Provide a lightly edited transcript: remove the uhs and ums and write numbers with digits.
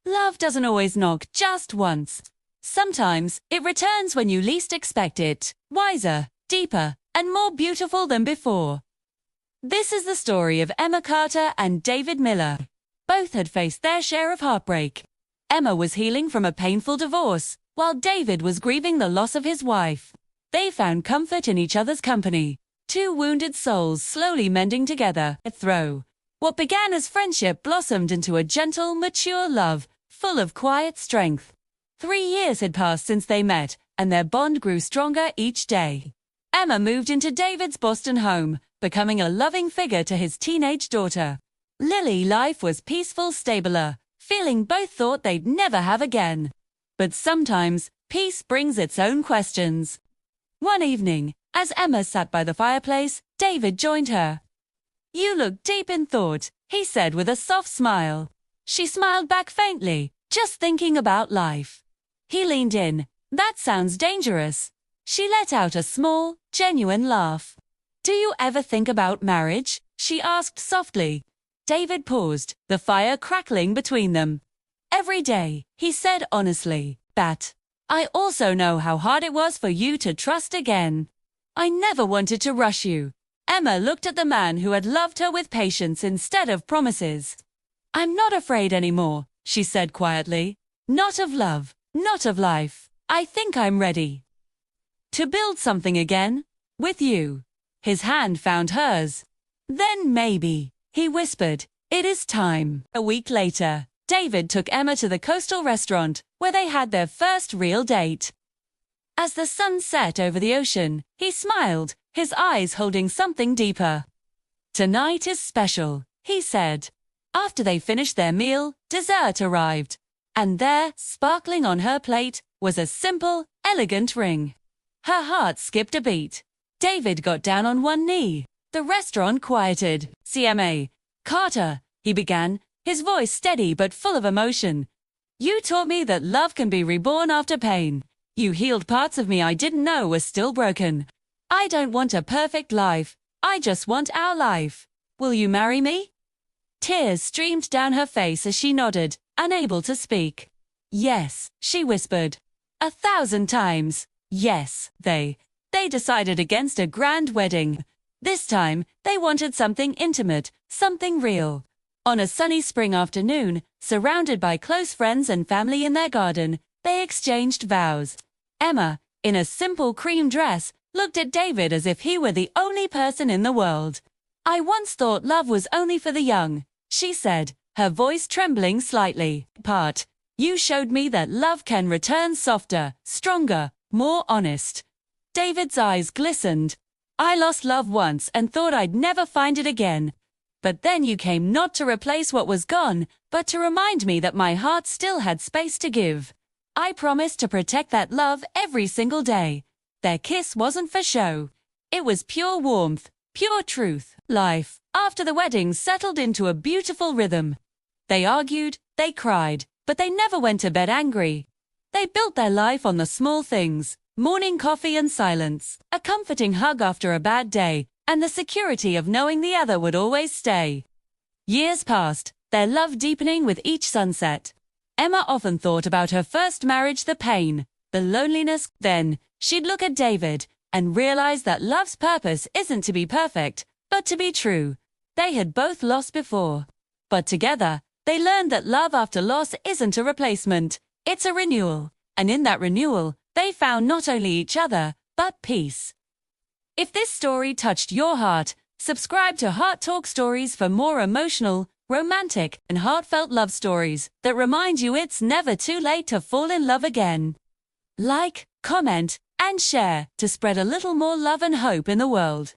Love doesn't always knock just once. Sometimes it returns when you least expect it, wiser, deeper, and more beautiful than before. This is the story of Emma Carter and David Miller. Both had faced their share of heartbreak. Emma was healing from a painful divorce, while David was grieving the loss of his wife. They found comfort in each other's company, two wounded souls slowly mending together. What began as friendship blossomed into a gentle, mature love, full of quiet strength. 3 years had passed since they met, and their bond grew stronger each day. Emma moved into David's Boston home, becoming a loving figure to his teenage daughter. Lily, life was peaceful, stabler, feeling both thought they'd never have again. But sometimes, peace brings its own questions. One evening, as Emma sat by the fireplace, David joined her. "You look deep in thought," he said with a soft smile. She smiled back faintly, just thinking about life. He leaned in. "That sounds dangerous." She let out a small, genuine laugh. "Do you ever think about marriage?" she asked softly. David paused, the fire crackling between them. "Every day," he said honestly. "But I also know how hard it was for you to trust again. I never wanted to rush you." Emma looked at the man who had loved her with patience instead of promises. "I'm not afraid anymore," she said quietly. "Not of love, not of life. I think I'm ready to build something again, with you." His hand found hers. "Then maybe," he whispered, "it is time." A week later, David took Emma to the coastal restaurant, where they had their first real date. As the sun set over the ocean, he smiled, his eyes holding something deeper. "Tonight is special," he said. After they finished their meal, dessert arrived. And there, sparkling on her plate, was a simple, elegant ring. Her heart skipped a beat. David got down on one knee. The restaurant quieted. "CMA. Carter," he began, his voice steady but full of emotion. "You taught me that love can be reborn after pain. You healed parts of me I didn't know were still broken. I don't want a perfect life. I just want our life. Will you marry me?" Tears streamed down her face as she nodded, unable to speak. "Yes," she whispered. 1,000 times. Yes. They decided against a grand wedding. This time, they wanted something intimate, something real. On a sunny spring afternoon, surrounded by close friends and family in their garden, they exchanged vows. Emma, in a simple cream dress, looked at David as if he were the only person in the world. "I once thought love was only for the young," she said, her voice trembling slightly. "You showed me that love can return softer, stronger, more honest." David's eyes glistened. "I lost love once and thought I'd never find it again. But then you came not to replace what was gone, but to remind me that my heart still had space to give. I promised to protect that love every single day." Their kiss wasn't for show. It was pure warmth, pure truth. Life, after the wedding, settled into a beautiful rhythm. They argued, they cried, but they never went to bed angry. They built their life on the small things: morning coffee and silence, a comforting hug after a bad day, and the security of knowing the other would always stay. Years passed, their love deepening with each sunset. Emma often thought about her first marriage, the pain, the loneliness. Then, she'd look at David and realize that love's purpose isn't to be perfect, but to be true. They had both lost before. But together, they learned that love after loss isn't a replacement, it's a renewal. And in that renewal, they found not only each other, but peace. If this story touched your heart, subscribe to Heart Talk Stories for more emotional, romantic, and heartfelt love stories that remind you it's never too late to fall in love again. Like, comment, and share to spread a little more love and hope in the world.